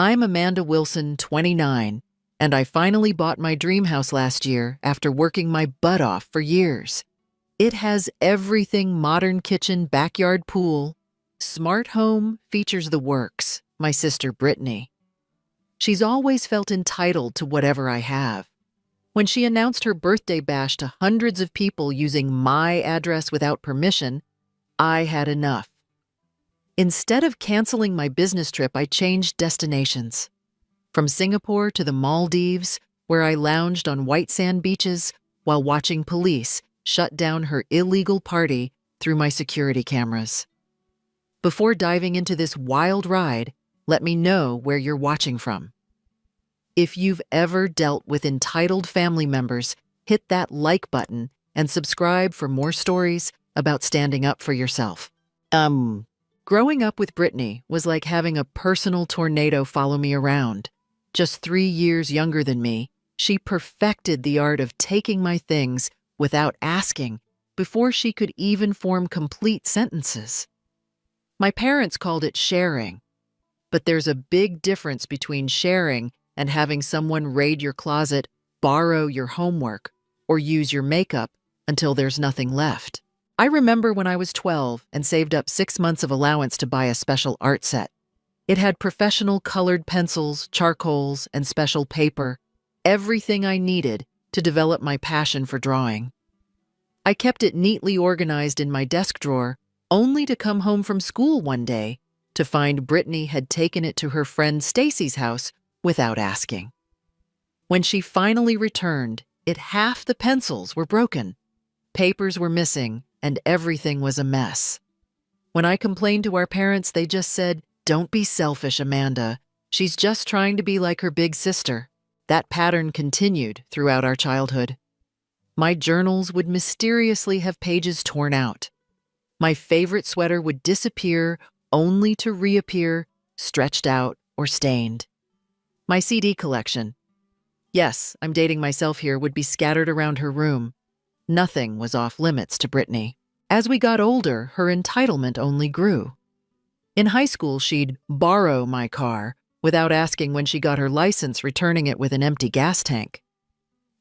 I'm Amanda Wilson, 29, and I finally bought my dream house last year after working my butt off for years. It has everything: modern kitchen, backyard pool. Smart home features the works, my sister Brittany. She's always felt entitled to whatever I have. When she announced her birthday bash to hundreds of people using my address without permission, I had enough. Instead of canceling my business trip, I changed destinations. From Singapore to the Maldives, where I lounged on white sand beaches while watching police shut down her illegal party through my security cameras. Before diving into this wild ride, let me know where you're watching from. If you've ever dealt with entitled family members, hit that like button and subscribe for more stories about standing up for yourself. Growing up with Brittany was like having a personal tornado follow me around. Just 3 years younger than me, she perfected the art of taking my things without asking before she could even form complete sentences. My parents called it sharing, but there's a big difference between sharing and having someone raid your closet, borrow your homework, or use your makeup until there's nothing left. I remember when I was 12 and saved up 6 months of allowance to buy a special art set. It had professional colored pencils, charcoals, and special paper, everything I needed to develop my passion for drawing. I kept it neatly organized in my desk drawer, only to come home from school one day to find Brittany had taken it to her friend Stacy's house without asking. When she finally returned, half the pencils were broken, papers were missing, and everything was a mess. When I complained to our parents, they just said, "Don't be selfish, Amanda. She's just trying to be like her big sister." That pattern continued throughout our childhood. My journals would mysteriously have pages torn out. My favorite sweater would disappear only to reappear, stretched out or stained. My CD collection, yes, I'm dating myself here, would be scattered around her room. Nothing was off limits to Brittany. As we got older, her entitlement only grew. In high school, she'd borrow my car without asking when she got her license, returning it with an empty gas tank.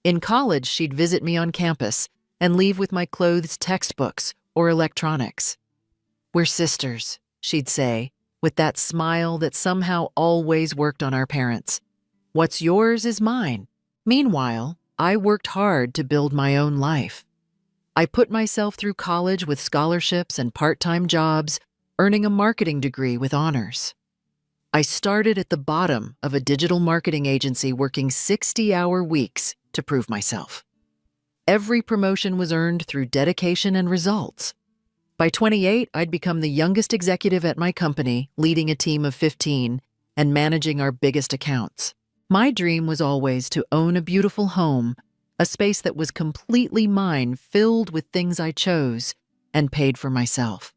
In college, she'd visit me on campus and leave with my clothes, textbooks, or electronics. "We're sisters," she'd say, with that smile that somehow always worked on our parents. "What's yours is mine." Meanwhile, I worked hard to build my own life. I put myself through college with scholarships and part-time jobs, earning a marketing degree with honors. I started at the bottom of a digital marketing agency, working 60-hour weeks to prove myself. Every promotion was earned through dedication and results. By 28, I'd become the youngest executive at my company, leading a team of 15 and managing our biggest accounts. My dream was always to own a beautiful home, a space that was completely mine, filled with things I chose and paid for myself.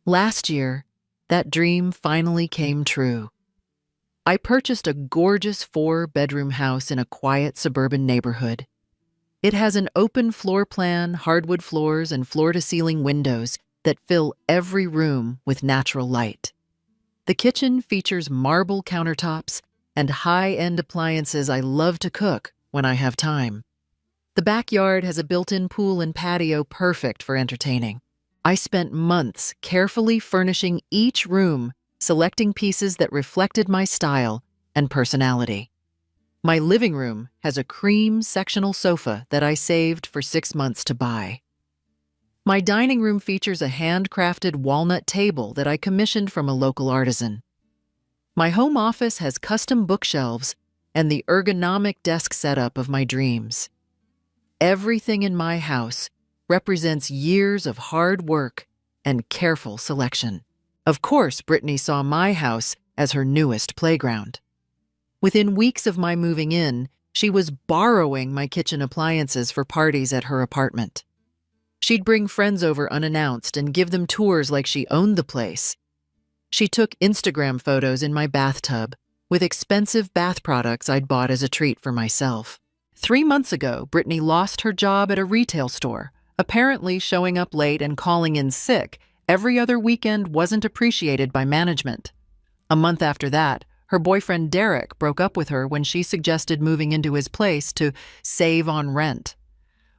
Last year, that dream finally came true. I purchased a gorgeous 4-bedroom house in a quiet suburban neighborhood. It has an open floor plan, hardwood floors, and floor-to-ceiling windows that fill every room with natural light. The kitchen features marble countertops and high-end appliances I love to cook when I have time. The backyard has a built-in pool and patio, perfect for entertaining. I spent months carefully furnishing each room, selecting pieces that reflected my style and personality. My living room has a cream sectional sofa that I saved for 6 months to buy. My dining room features a handcrafted walnut table that I commissioned from a local artisan. My home office has custom bookshelves and the ergonomic desk setup of my dreams. Everything in my house represents years of hard work and careful selection. Of course, Brittany saw my house as her newest playground. Within weeks of my moving in, she was borrowing my kitchen appliances for parties at her apartment. She'd bring friends over unannounced and give them tours like she owned the place. She took Instagram photos in my bathtub with expensive bath products I'd bought as a treat for myself. 3 months ago, Brittany lost her job at a retail store. Apparently, showing up late and calling in sick every other weekend wasn't appreciated by management. A month after that, Her boyfriend Derek broke up with her when she suggested moving into his place to save on rent.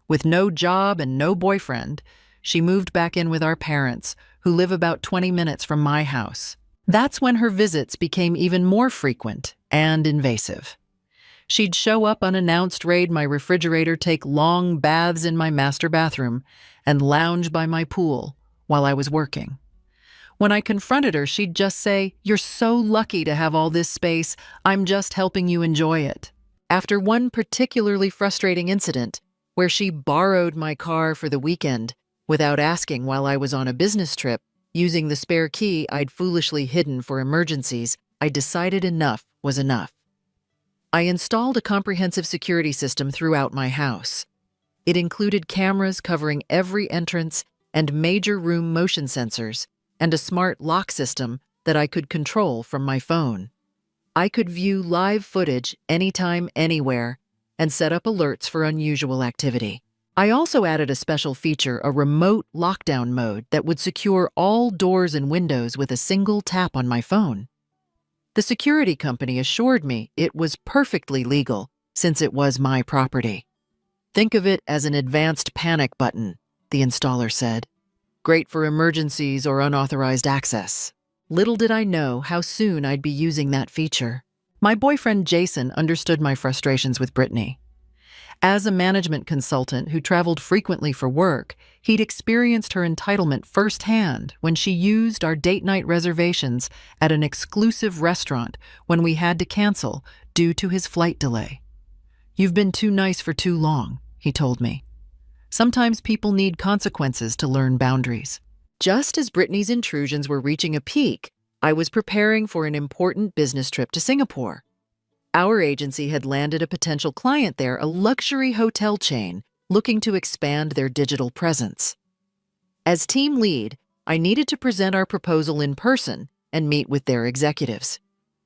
With no job and no boyfriend, she moved back in with our parents, who live about 20 minutes from my house. That's when her visits became even more frequent and invasive. She'd show up unannounced, raid my refrigerator, take long baths in my master bathroom, and lounge by my pool while I was working. When I confronted her, she'd just say, "You're so lucky to have all this space. I'm just helping you enjoy it." After one particularly frustrating incident, where she borrowed my car for the weekend without asking while I was on a business trip, using the spare key I'd foolishly hidden for emergencies, I decided enough was enough. I installed a comprehensive security system throughout my house. It included cameras covering every entrance and major room motion sensors, and a smart lock system that I could control from my phone. I could view live footage anytime, anywhere, and set up alerts for unusual activity. I also added a special feature, a remote lockdown mode that would secure all doors and windows with a single tap on my phone. The security company assured me it was perfectly legal since it was my property. "Think of it as an advanced panic button," the installer said. "Great for emergencies or unauthorized access." Little did I know how soon I'd be using that feature. My boyfriend Jason understood my frustrations with Brittany. As a management consultant who traveled frequently for work, he'd experienced her entitlement firsthand when she used our date night reservations at an exclusive restaurant when we had to cancel due to his flight delay. "You've been too nice for too long," he told me. "Sometimes people need consequences to learn boundaries." Just as Brittany's intrusions were reaching a peak, I was preparing for an important business trip to Singapore. Our agency had landed a potential client there, a luxury hotel chain looking to expand their digital presence. As team lead, I needed to present our proposal in person and meet with their executives.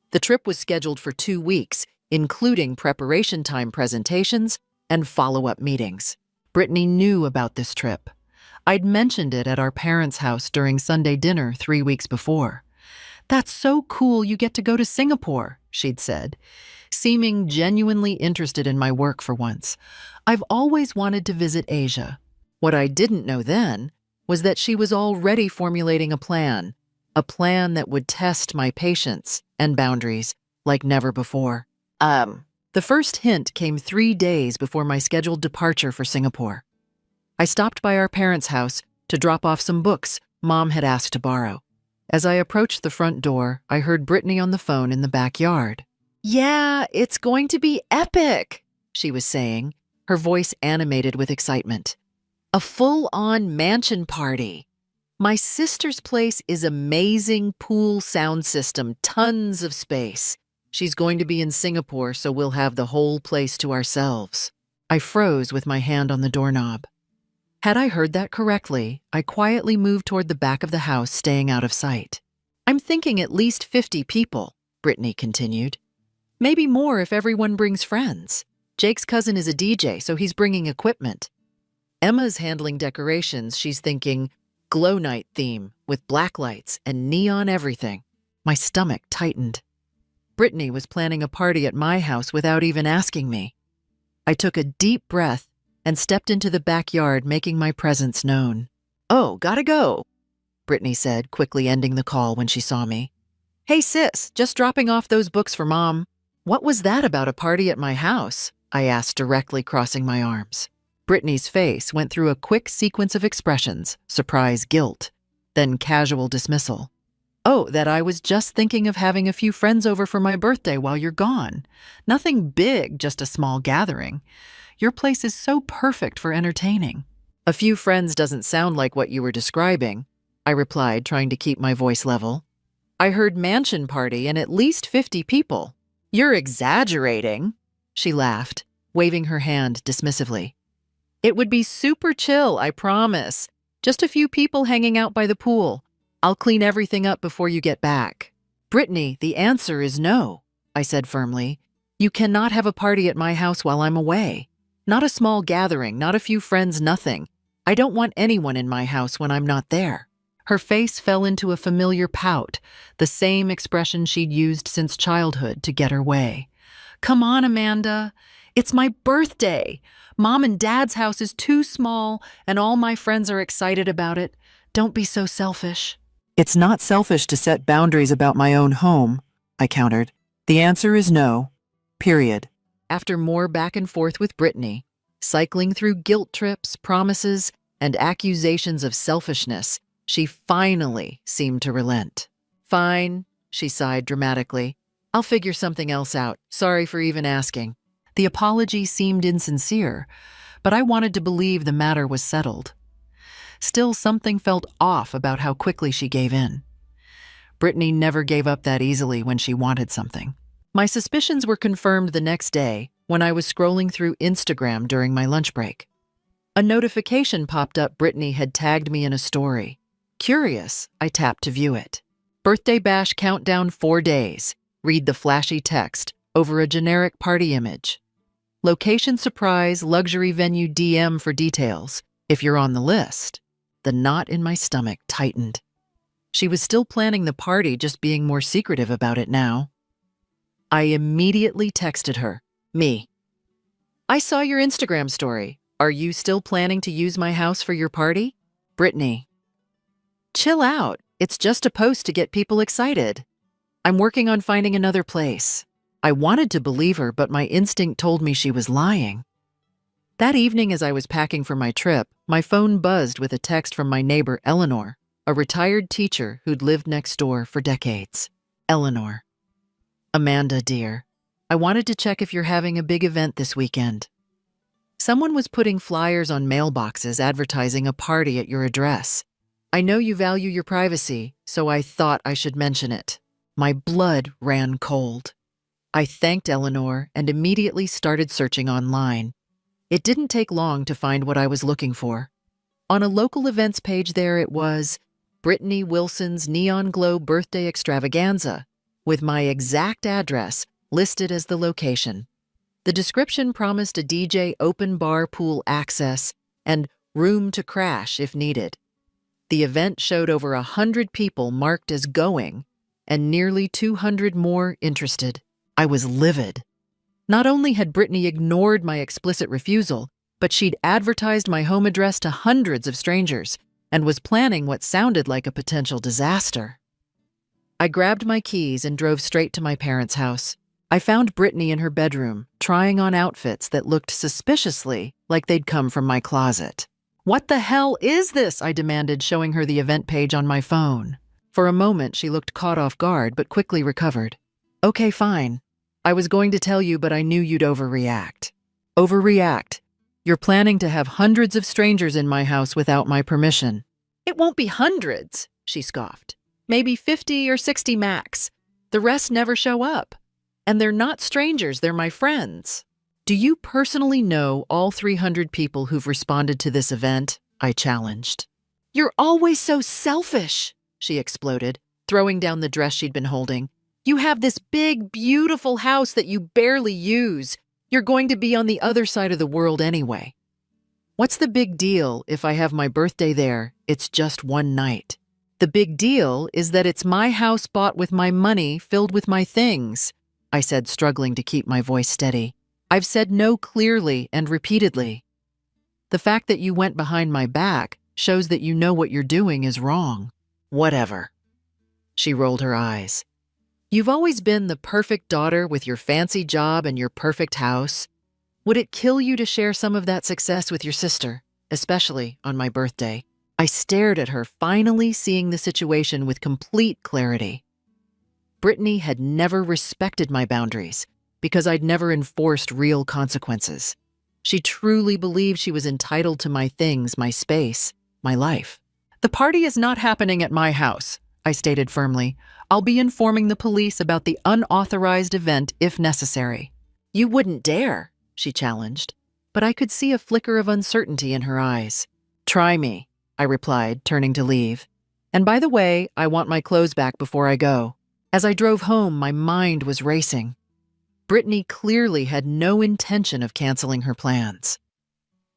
The trip was scheduled for 2 weeks, including preparation time presentations and follow-up meetings. Brittany knew about this trip. I'd mentioned it at our parents' house during Sunday dinner 3 weeks before. "That's so cool you get to go to Singapore," she'd said, seeming genuinely interested in my work for once. "I've always wanted to visit Asia." What I didn't know then was that she was already formulating a plan that would test my patience and boundaries like never before. The first hint came 3 days before my scheduled departure for Singapore. I stopped by our parents' house to drop off some books Mom had asked to borrow. As I approached the front door, I heard Brittany on the phone in the backyard. "Yeah, it's going to be epic," she was saying, her voice animated with excitement. "A full-on mansion party. My sister's place is amazing, pool sound system, tons of space. She's going to be in Singapore, so we'll have the whole place to ourselves." I froze with my hand on the doorknob. Had I heard that correctly, I quietly moved toward the back of the house, staying out of sight. "I'm thinking at least 50 people, Brittany continued. "Maybe more if everyone brings friends. Jake's cousin is a DJ, so he's bringing equipment. Emma's handling decorations. She's thinking glow night theme with black lights and neon everything." My stomach tightened. Brittany was planning a party at my house without even asking me. I took a deep breath and stepped into the backyard, making my presence known. "Oh, gotta go," Brittany said, quickly ending the call when she saw me. "Hey sis, just dropping off those books for Mom." "What was that about a party at my house?" I asked, directly crossing my arms. Brittany's face went through a quick sequence of expressions: surprise, guilt, then casual dismissal. "Oh, that I was just thinking of having a few friends over for my birthday while you're gone. Nothing big, just a small gathering. Your place is so perfect for entertaining." "A few friends doesn't sound like what you were describing," I replied, trying to keep my voice level. "I heard mansion party and at least 50 people. You're exaggerating," she laughed, waving her hand dismissively. "It would be super chill, I promise. Just a few people hanging out by the pool. I'll clean everything up before you get back." "Brittany, the answer is no," I said firmly. "You cannot have a party at my house while I'm away. Not a small gathering, not a few friends, nothing. I don't want anyone in my house when I'm not there." Her face fell into a familiar pout, the same expression she'd used since childhood to get her way. "Come on, Amanda. It's my birthday. Mom and Dad's house is too small, and all my friends are excited about it. Don't be so selfish." "It's not selfish to set boundaries about my own home," I countered. "The answer is no. Period." After more back and forth with Brittany, cycling through guilt trips, promises, and accusations of selfishness, she finally seemed to relent. "Fine," she sighed dramatically. "I'll figure something else out. Sorry for even asking." The apology seemed insincere, but I wanted to believe the matter was settled. Still, something felt off about how quickly she gave in. Brittany never gave up that easily when she wanted something. My suspicions were confirmed the next day when I was scrolling through Instagram during my lunch break. A notification popped up Brittany had tagged me in a story. Curious, I tapped to view it. "Birthday bash countdown 4 days. Read the flashy text over a generic party image. Location surprise, luxury venue DM for details. If you're on the list." The knot in my stomach tightened. She was still planning the party, just being more secretive about it now. I immediately texted her. Me. "I saw your Instagram story. Are you still planning to use my house for your party?" Brittany. "Chill out. It's just a post to get people excited. I'm working on finding another place." I wanted to believe her, but my instinct told me she was lying. That evening, as I was packing for my trip, my phone buzzed with a text from my neighbor, Eleanor, a retired teacher who'd lived next door for decades. Eleanor. "Amanda, dear, I wanted to check if you're having a big event this weekend. Someone was putting flyers on mailboxes advertising a party at your address. I know you value your privacy, so I thought I should mention it." My blood ran cold. I thanked Eleanor and immediately started searching online. It didn't take long to find what I was looking for. On a local events page there it was, Brittany Wilson's Neon Glow Birthday Extravaganza, with my exact address listed as the location. The description promised a DJ, open bar pool access, and room to crash if needed. The event showed over 100 people marked as going, and nearly 200 more interested. I was livid. Not only had Brittany ignored my explicit refusal, but she'd advertised my home address to hundreds of strangers and was planning what sounded like a potential disaster. I grabbed my keys and drove straight to my parents' house. I found Brittany in her bedroom, trying on outfits that looked suspiciously like they'd come from my closet. "What the hell is this?" I demanded, showing her the event page on my phone. For a moment, she looked caught off guard, but quickly recovered. "Okay, fine. I was going to tell you, but I knew you'd overreact." "Overreact? You're planning to have hundreds of strangers in my house without my permission." "It won't be hundreds," she scoffed. "Maybe 50 or 60 max. The rest never show up. And they're not strangers, they're my friends." "Do you personally know all 300 people who've responded to this event?" I challenged. "You're always so selfish," she exploded, throwing down the dress she'd been holding. "You have this big, beautiful house that you barely use. You're going to be on the other side of the world anyway. What's the big deal if I have my birthday there? It's just one night. The big deal is that it's my house bought with my money, filled with my things," I said, struggling to keep my voice steady. "I've said no clearly and repeatedly. The fact that you went behind my back shows that you know what you're doing is wrong." "Whatever." She rolled her eyes. "You've always been the perfect daughter with your fancy job and your perfect house. Would it kill you to share some of that success with your sister, especially on my birthday?" I stared at her, finally seeing the situation with complete clarity. Brittany had never respected my boundaries because I'd never enforced real consequences. She truly believed she was entitled to my things, my space, my life. "The party is not happening at my house," I stated firmly. "I'll be informing the police about the unauthorized event if necessary." "You wouldn't dare," she challenged, but I could see a flicker of uncertainty in her eyes. "Try me," I replied, turning to leave. "And by the way, I want my clothes back before I go." As I drove home, my mind was racing. Brittany clearly had no intention of canceling her plans.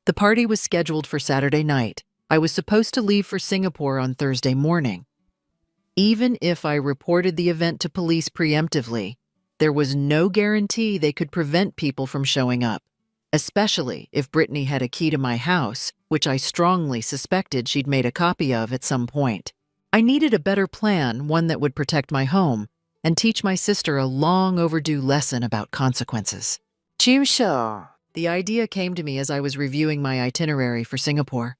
The party was scheduled for Saturday night, I was supposed to leave for Singapore on Thursday morning. Even if I reported the event to police preemptively, there was no guarantee they could prevent people from showing up, especially if Brittany had a key to my house, which I strongly suspected she'd made a copy of at some point. I needed a better plan, one that would protect my home and teach my sister a long overdue lesson about consequences. The idea came to me as I was reviewing my itinerary for Singapore.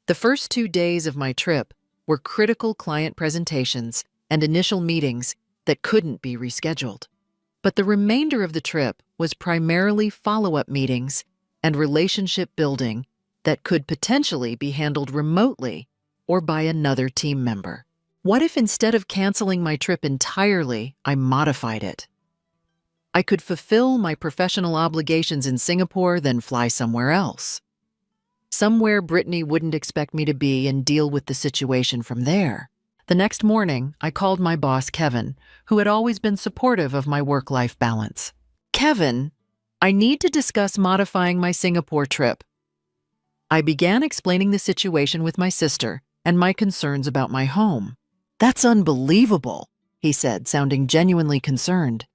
The first 2 days of my trip were critical client presentations and initial meetings that couldn't be rescheduled. But the remainder of the trip was primarily follow-up meetings and relationship building that could potentially be handled remotely or by another team member. What if instead of canceling my trip entirely, I modified it? I could fulfill my professional obligations in Singapore, then fly somewhere else. Somewhere Brittany wouldn't expect me to be and deal with the situation from there. The next morning, I called my boss, Kevin, who had always been supportive of my work-life balance. Kevin, I need to discuss modifying my Singapore trip. I began explaining the situation with my sister and my concerns about my home. That's unbelievable, he said, sounding genuinely concerned.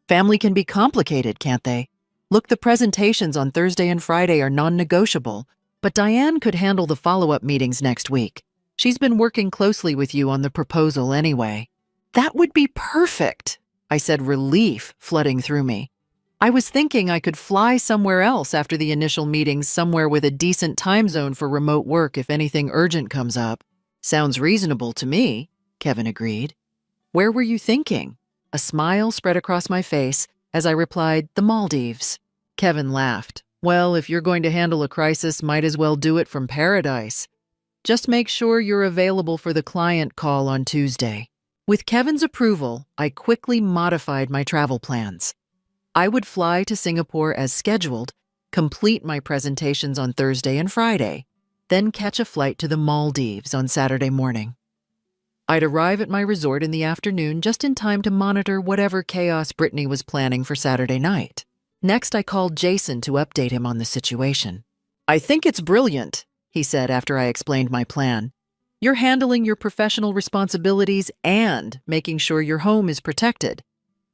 Family can be complicated, can't they? Look, the presentations on Thursday and Friday are non-negotiable, but Diane could handle the follow-up meetings next week. She's been working closely with you on the proposal anyway. That would be perfect, I said, relief flooding through me. I was thinking I could fly somewhere else after the initial meetings, somewhere with a decent time zone for remote work if anything urgent comes up. Sounds reasonable to me, Kevin agreed. Where were you thinking? A smile spread across my face as I replied, the Maldives. Kevin laughed. Well, if you're going to handle a crisis, might as well do it from paradise. Just make sure you're available for the client call on Tuesday. With Kevin's approval, I quickly modified my travel plans. I would fly to Singapore as scheduled, complete my presentations on Thursday and Friday, then catch a flight to the Maldives on Saturday morning. I'd arrive at my resort in the afternoon just in time to monitor whatever chaos Brittany was planning for Saturday night. Next, I called Jason to update him on the situation. I think it's brilliant, he said after I explained my plan. You're handling your professional responsibilities and making sure your home is protected.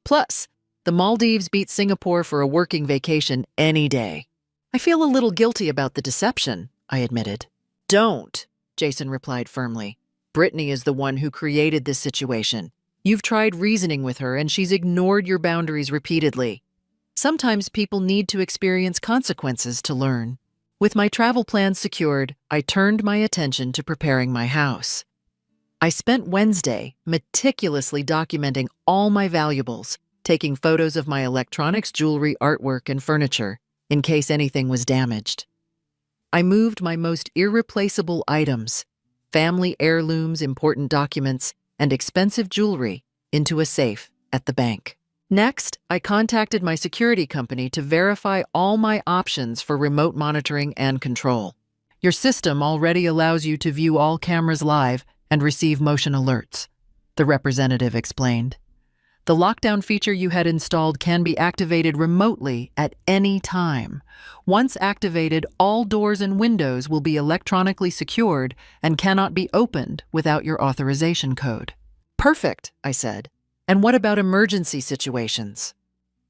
Plus, the Maldives beat Singapore for a working vacation any day. I feel a little guilty about the deception, I admitted. Don't, Jason replied firmly. Brittany is the one who created this situation. You've tried reasoning with her and she's ignored your boundaries repeatedly. Sometimes people need to experience consequences to learn. With my travel plans secured, I turned my attention to preparing my house. I spent Wednesday meticulously documenting all my valuables, taking photos of my electronics, jewelry, artwork, and furniture, in case anything was damaged. I moved my most irreplaceable items, family heirlooms, important documents, and expensive jewelry, into a safe at the bank. Next, I contacted my security company to verify all my options for remote monitoring and control. Your system already allows you to view all cameras live and receive motion alerts, the representative explained. The lockdown feature you had installed can be activated remotely at any time. Once activated, all doors and windows will be electronically secured and cannot be opened without your authorization code. Perfect, I said. And what about emergency situations?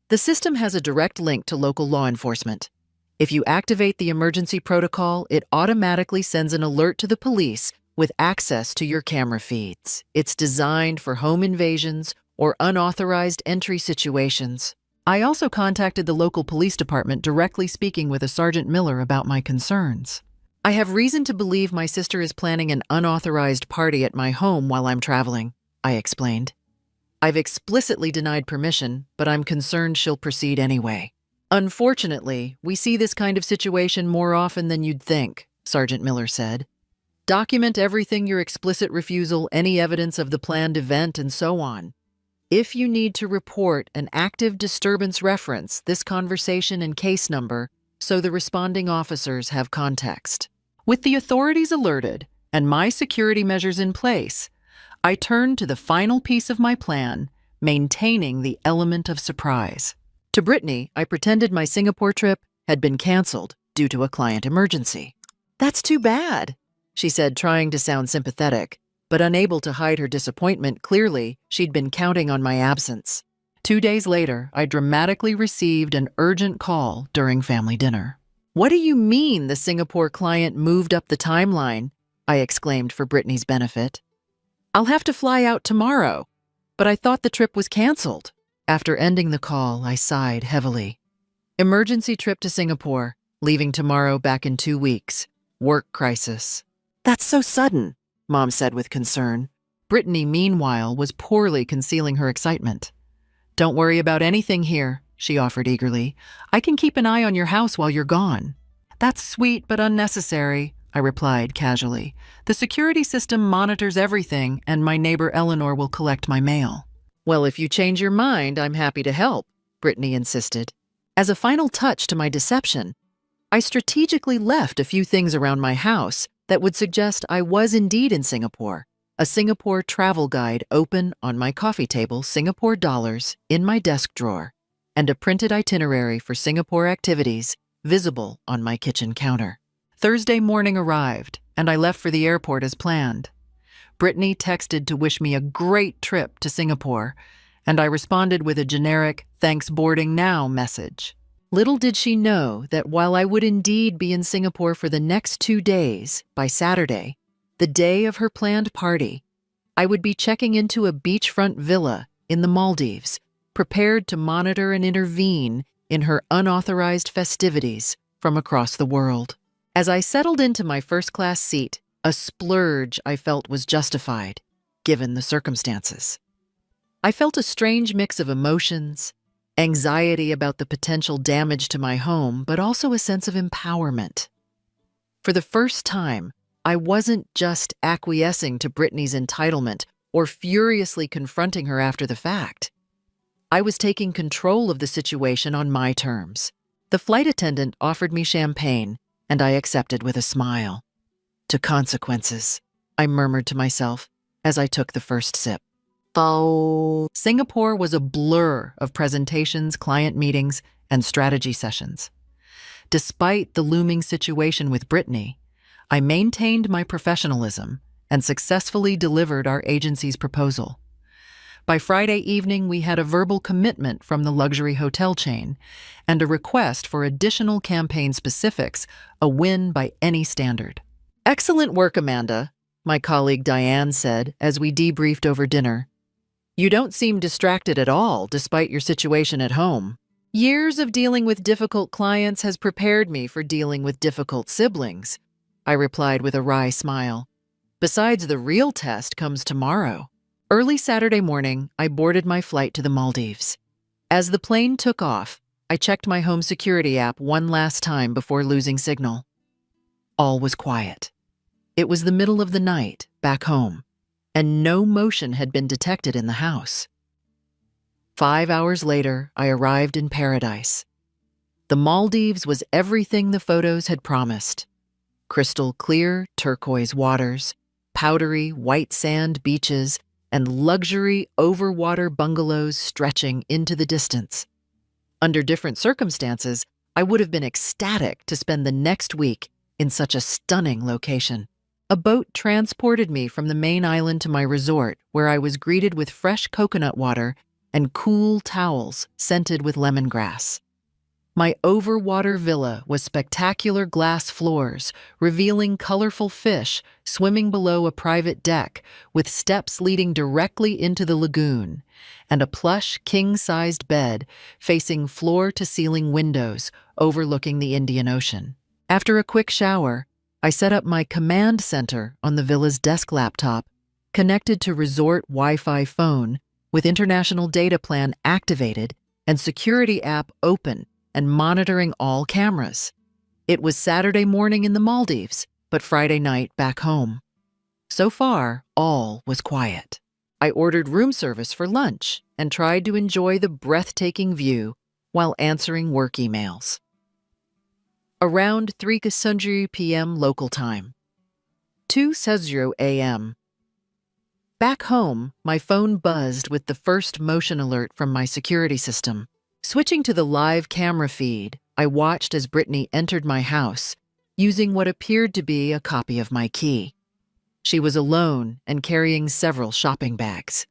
The system has a direct link to local law enforcement. If you activate the emergency protocol, it automatically sends an alert to the police with access to your camera feeds. It's designed for home invasions or unauthorized entry situations. I also contacted the local police department, directly speaking with a Sergeant Miller about my concerns. I have reason to believe my sister is planning an unauthorized party at my home while I'm traveling, I explained. I've explicitly denied permission, but I'm concerned she'll proceed anyway. Unfortunately, we see this kind of situation more often than you'd think, Sergeant Miller said. Document everything, your explicit refusal, any evidence of the planned event, and so on. If you need to report an active disturbance, reference this conversation and case number so the responding officers have context. With the authorities alerted and my security measures in place, I turned to the final piece of my plan, maintaining the element of surprise. To Brittany, I pretended my Singapore trip had been canceled due to a client emergency. That's too bad, she said, trying to sound sympathetic, but unable to hide her disappointment. Clearly, she'd been counting on my absence. 2 days later, I dramatically received an urgent call during family dinner. "What do you mean the Singapore client moved up the timeline?" I exclaimed for Brittany's benefit. "I'll have to fly out tomorrow, but I thought the trip was canceled." After ending the call, I sighed heavily. Emergency trip to Singapore, leaving tomorrow, back in 2 weeks. Work crisis. "That's so sudden," Mom said with concern. Brittany, meanwhile, was poorly concealing her excitement. "Don't worry about anything here," she offered eagerly. "I can keep an eye on your house while you're gone." "That's sweet but unnecessary," I replied casually. "The security system monitors everything, and my neighbor Eleanor will collect my mail." "Well, if you change your mind, I'm happy to help," Brittany insisted. As a final touch to my deception, I strategically left a few things around my house that would suggest I was indeed in Singapore. A Singapore travel guide open on my coffee table, Singapore dollars in my desk drawer, and a printed itinerary for Singapore activities visible on my kitchen counter. Thursday morning arrived, and I left for the airport as planned. Brittany texted to wish me a great trip to Singapore, and I responded with a generic "thanks boarding now" message. Little did she know that while I would indeed be in Singapore for the next 2 days, by Saturday, the day of her planned party, I would be checking into a beachfront villa in the Maldives, prepared to monitor and intervene in her unauthorized festivities from across the world. As I settled into my first-class seat, a splurge I felt was justified, given the circumstances. I felt a strange mix of emotions, anxiety about the potential damage to my home, but also a sense of empowerment. For the first time, I wasn't just acquiescing to Brittany's entitlement or furiously confronting her after the fact. I was taking control of the situation on my terms. The flight attendant offered me champagne, and I accepted with a smile. "To consequences," I murmured to myself as I took the first sip. Singapore was a blur of presentations, client meetings, and strategy sessions. Despite the looming situation with Brittany, I maintained my professionalism and successfully delivered our agency's proposal. By Friday evening, we had a verbal commitment from the luxury hotel chain and a request for additional campaign specifics, a win by any standard. "Excellent work, Amanda," my colleague Diane said as we debriefed over dinner. "You don't seem distracted at all, despite your situation at home." "Years of dealing with difficult clients has prepared me for dealing with difficult siblings," I replied with a wry smile. "Besides, the real test comes tomorrow." Early Saturday morning, I boarded my flight to the Maldives. As the plane took off, I checked my home security app one last time before losing signal. All was quiet. It was the middle of the night, back home, and no motion had been detected in the house. 5 hours later, I arrived in paradise. The Maldives was everything the photos had promised. Crystal clear turquoise waters, powdery white sand beaches, and luxury overwater bungalows stretching into the distance. Under different circumstances, I would have been ecstatic to spend the next week in such a stunning location. A boat transported me from the main island to my resort, where I was greeted with fresh coconut water and cool towels scented with lemongrass. My overwater villa was spectacular glass floors, revealing colorful fish swimming below a private deck, with steps leading directly into the lagoon, and a plush king-sized bed facing floor-to-ceiling windows overlooking the Indian Ocean. After a quick shower, I set up my command center on the villa's desk laptop, connected to resort Wi-Fi phone, with international data plan activated and security app open and monitoring all cameras. It was Saturday morning in the Maldives, but Friday night back home. So far, all was quiet. I ordered room service for lunch and tried to enjoy the breathtaking view while answering work emails. Around 3:00 p.m. local time, 2:00 a.m. Back home, my phone buzzed with the first motion alert from my security system. Switching to the live camera feed, I watched as Brittany entered my house, using what appeared to be a copy of my key. She was alone and carrying several shopping bags.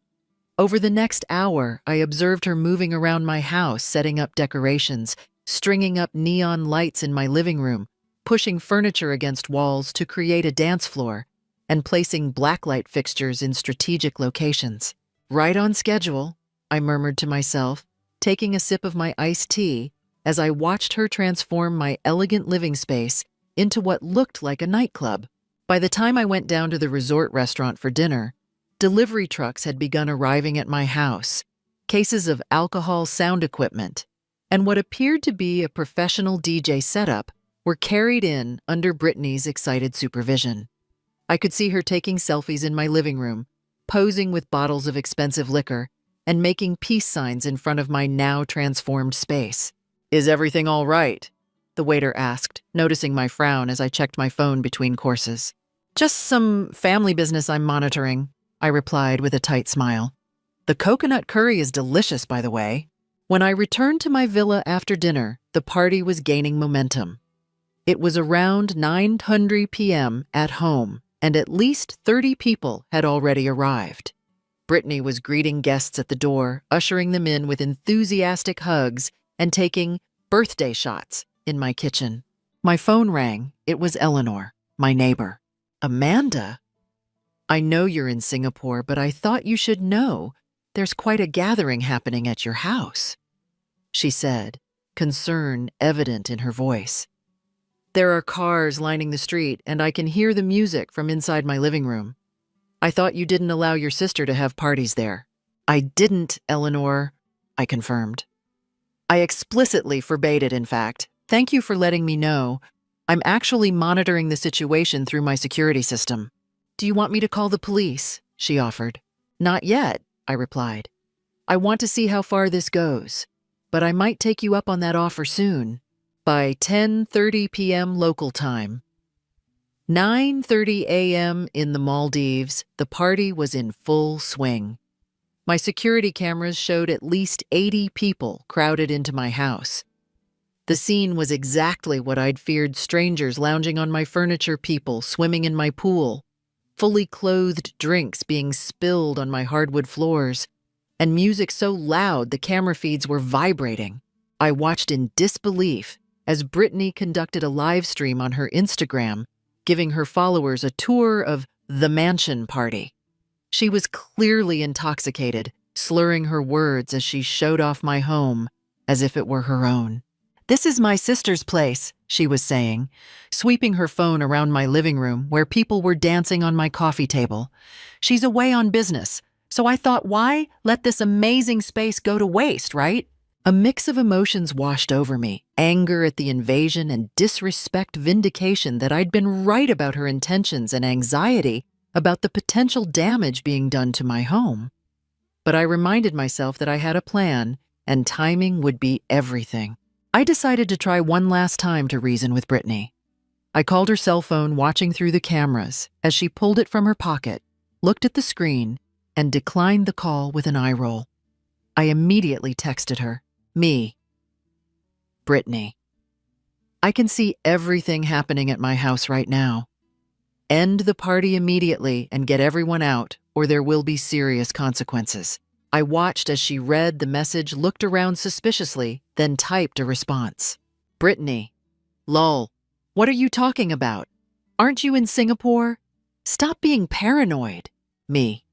Over the next hour, I observed her moving around my house, setting up decorations, stringing up neon lights in my living room, pushing furniture against walls to create a dance floor, and placing blacklight fixtures in strategic locations. Right on schedule, I murmured to myself, taking a sip of my iced tea as I watched her transform my elegant living space into what looked like a nightclub. By the time I went down to the resort restaurant for dinner, delivery trucks had begun arriving at my house, cases of alcohol sound equipment, and what appeared to be a professional DJ setup were carried in under Brittany's excited supervision. I could see her taking selfies in my living room, posing with bottles of expensive liquor, and making peace signs in front of my now transformed space. "Is everything all right?" the waiter asked, noticing my frown as I checked my phone between courses. "Just some family business I'm monitoring," I replied with a tight smile. "The coconut curry is delicious, by the way." When I returned to my villa after dinner, the party was gaining momentum. It was around 9:00 p.m. at home, and at least 30 people had already arrived. Brittany was greeting guests at the door, ushering them in with enthusiastic hugs and taking birthday shots in my kitchen. My phone rang. It was Eleanor, my neighbor. "Amanda? I know you're in Singapore, but I thought you should know there's quite a gathering happening at your house," she said, concern evident in her voice. "There are cars lining the street, and I can hear the music from inside my living room. I thought you didn't allow your sister to have parties there." "I didn't, Eleanor," I confirmed. "I explicitly forbade it, in fact. Thank you for letting me know. I'm actually monitoring the situation through my security system." "Do you want me to call the police?" she offered. "Not yet," I replied. "I want to see how far this goes, but I might take you up on that offer soon." By 10:30 p.m. local time, 9:30 a.m. in the Maldives, the party was in full swing. My security cameras showed at least 80 people crowded into my house. The scene was exactly what I'd feared: strangers lounging on my furniture, people swimming in my pool, fully clothed drinks being spilled on my hardwood floors, and music so loud the camera feeds were vibrating. I watched in disbelief as Brittany conducted a live stream on her Instagram, giving her followers a tour of the mansion party. She was clearly intoxicated, slurring her words as she showed off my home as if it were her own. "This is my sister's place," she was saying, sweeping her phone around my living room where people were dancing on my coffee table. "She's away on business, so I thought, why let this amazing space go to waste, right?" A mix of emotions washed over me: anger at the invasion and disrespect vindication that I'd been right about her intentions, and anxiety about the potential damage being done to my home. But I reminded myself that I had a plan, and timing would be everything. I decided to try one last time to reason with Brittany. I called her cell phone, watching through the cameras as she pulled it from her pocket, looked at the screen, and declined the call with an eye roll. I immediately texted her. "Me. Brittany. I can see everything happening at my house right now. End the party immediately and get everyone out, or there will be serious consequences." I watched as she read the message, looked around suspiciously, then typed a response. "Brittany. Lol. What are you talking about? Aren't you in Singapore? Stop being paranoid. Me.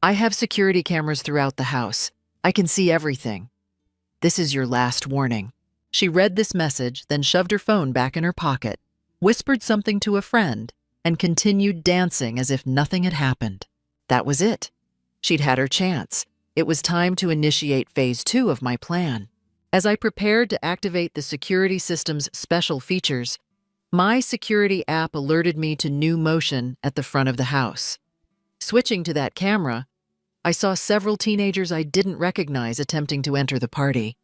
I have security cameras throughout the house. I can see everything. This is your last warning." She read this message, then shoved her phone back in her pocket, whispered something to a friend, and continued dancing as if nothing had happened. That was it. She'd had her chance. It was time to initiate phase 2 of my plan. As I prepared to activate the security system's special features, my security app alerted me to new motion at the front of the house. Switching to that camera, I saw several teenagers I didn't recognize attempting to enter the party.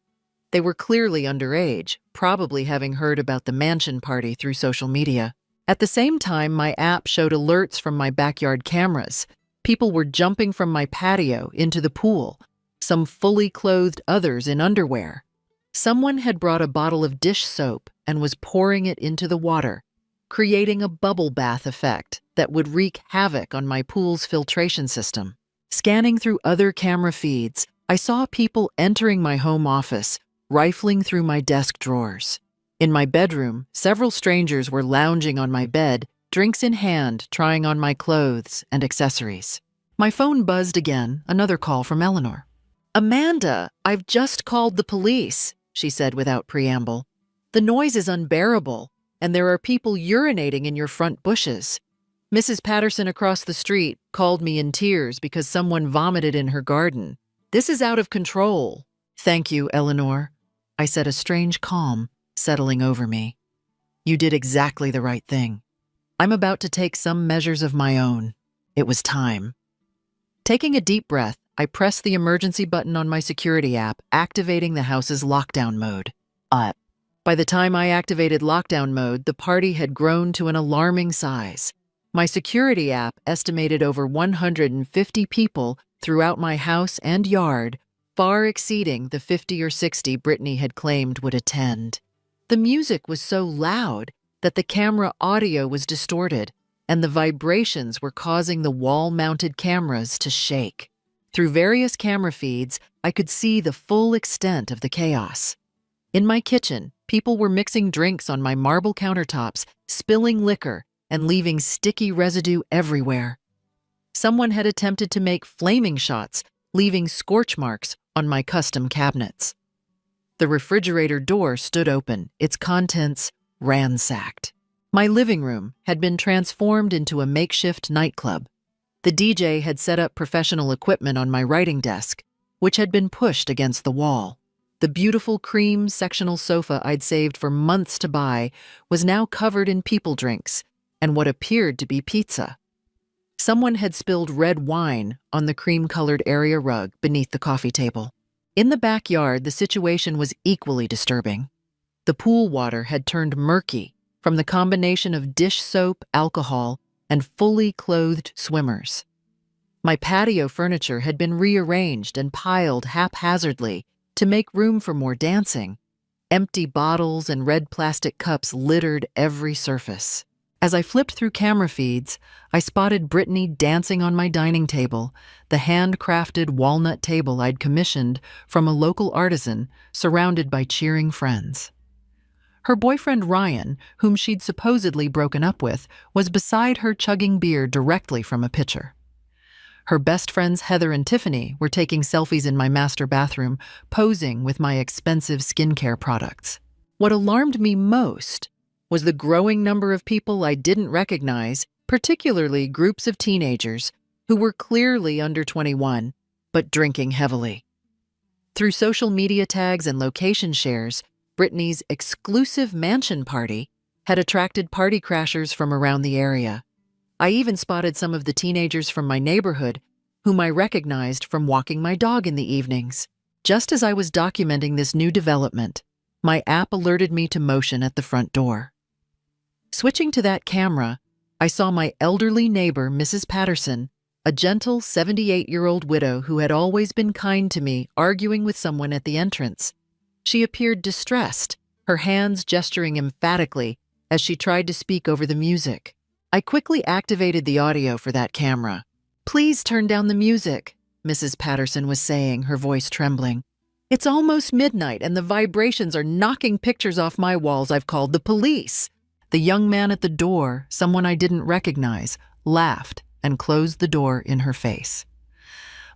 They were clearly underage, probably having heard about the mansion party through social media. At the same time, my app showed alerts from my backyard cameras. People were jumping from my patio into the pool, some fully clothed, others in underwear. Someone had brought a bottle of dish soap and was pouring it into the water, creating a bubble bath effect that would wreak havoc on my pool's filtration system. Scanning through other camera feeds, I saw people entering my home office, rifling through my desk drawers. In my bedroom, several strangers were lounging on my bed, drinks in hand, trying on my clothes and accessories. My phone buzzed again, another call from Eleanor. "Amanda, I've just called the police," she said without preamble. "The noise is unbearable, and there are people urinating in your front bushes. Mrs. Patterson across the street called me in tears because someone vomited in her garden. This is out of control." "Thank you, Eleanor," I said, a strange calm settling over me. "You did exactly the right thing. I'm about to take some measures of my own. It was time." Taking a deep breath, I pressed the emergency button on my security app, activating the house's lockdown mode. By the time I activated lockdown mode, the party had grown to an alarming size. My security app estimated over 150 people throughout my house and yard, far exceeding the 50 or 60 Brittany had claimed would attend. The music was so loud that the camera audio was distorted, and the vibrations were causing the wall-mounted cameras to shake. Through various camera feeds, I could see the full extent of the chaos. In my kitchen, people were mixing drinks on my marble countertops, spilling liquor, and leaving sticky residue everywhere. Someone had attempted to make flaming shots, leaving scorch marks on my custom cabinets. The refrigerator door stood open, its contents ransacked. My living room had been transformed into a makeshift nightclub. The DJ had set up professional equipment on my writing desk, which had been pushed against the wall. The beautiful cream sectional sofa I'd saved for months to buy was now covered in people drinks and what appeared to be pizza. Someone had spilled red wine on the cream-colored area rug beneath the coffee table. In the backyard, the situation was equally disturbing. The pool water had turned murky from the combination of dish soap, alcohol, and fully clothed swimmers. My patio furniture had been rearranged and piled haphazardly to make room for more dancing. Empty bottles and red plastic cups littered every surface. As I flipped through camera feeds, I spotted Brittany dancing on my dining table, the handcrafted walnut table I'd commissioned from a local artisan, surrounded by cheering friends. Her boyfriend Ryan, whom she'd supposedly broken up with, was beside her chugging beer directly from a pitcher. Her best friends Heather and Tiffany were taking selfies in my master bathroom, posing with my expensive skincare products. What alarmed me most was the growing number of people I didn't recognize, particularly groups of teenagers who were clearly under 21, but drinking heavily. Through social media tags and location shares, Brittany's exclusive mansion party had attracted party crashers from around the area. I even spotted some of the teenagers from my neighborhood, whom I recognized from walking my dog in the evenings. Just as I was documenting this new development, my app alerted me to motion at the front door. Switching to that camera, I saw my elderly neighbor, Mrs. Patterson, a gentle 78-year-old widow who had always been kind to me, arguing with someone at the entrance. She appeared distressed, her hands gesturing emphatically as she tried to speak over the music. I quickly activated the audio for that camera. "Please turn down the music," Mrs. Patterson was saying, her voice trembling. "It's almost midnight and the vibrations are knocking pictures off my walls. I've called the police." The young man at the door, someone I didn't recognize, laughed and closed the door in her face.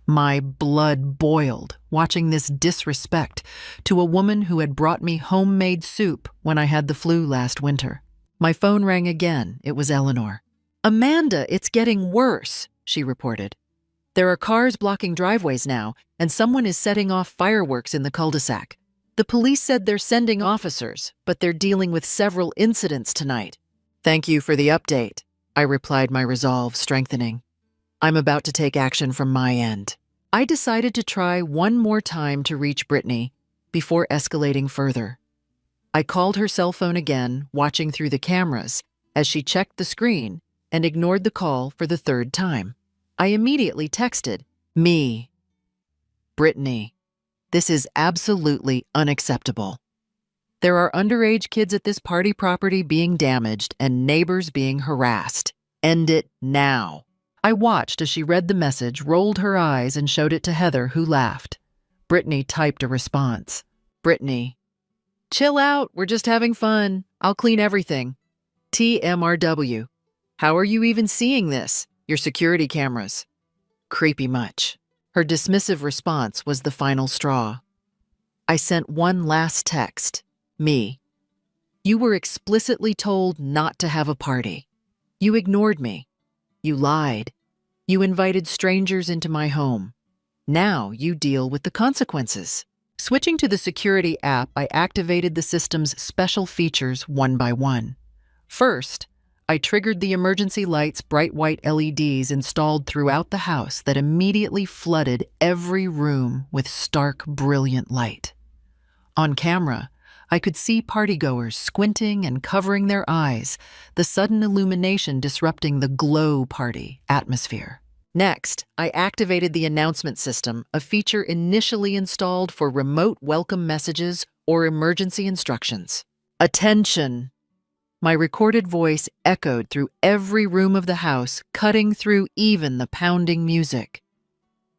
My blood boiled watching this disrespect to a woman who had brought me homemade soup when I had the flu last winter. My phone rang again. It was Eleanor. "Amanda, it's getting worse," she reported. "There are cars blocking driveways now, and someone is setting off fireworks in the cul-de-sac. The police said they're sending officers, but they're dealing with several incidents tonight." "Thank you for the update," I replied, my resolve strengthening. "I'm about to take action from my end." I decided to try one more time to reach Brittany before escalating further. I called her cell phone again, watching through the cameras as she checked the screen and ignored the call for the third time. I immediately texted, "Me, Brittany, this is absolutely unacceptable." There are underage kids at this party property being damaged and neighbors being harassed. End it now. I watched as she read the message, rolled her eyes, and showed it to Heather, who laughed. Brittany typed a response. Brittany, chill out, we're just having fun. I'll clean everything. TMRW. How are you even seeing this? Your security cameras. Creepy much. Her dismissive response was the final straw. I sent one last text. Me. You were explicitly told not to have a party. You ignored me. You lied. You invited strangers into my home. Now you deal with the consequences. Switching to the security app, I activated the system's special features one by one. First, I triggered the emergency lights' bright white LEDs installed throughout the house that immediately flooded every room with stark, brilliant light. On camera, I could see partygoers squinting and covering their eyes, the sudden illumination disrupting the glow party atmosphere. Next, I activated the announcement system, a feature initially installed for remote welcome messages or emergency instructions. Attention! My recorded voice echoed through every room of the house, cutting through even the pounding music.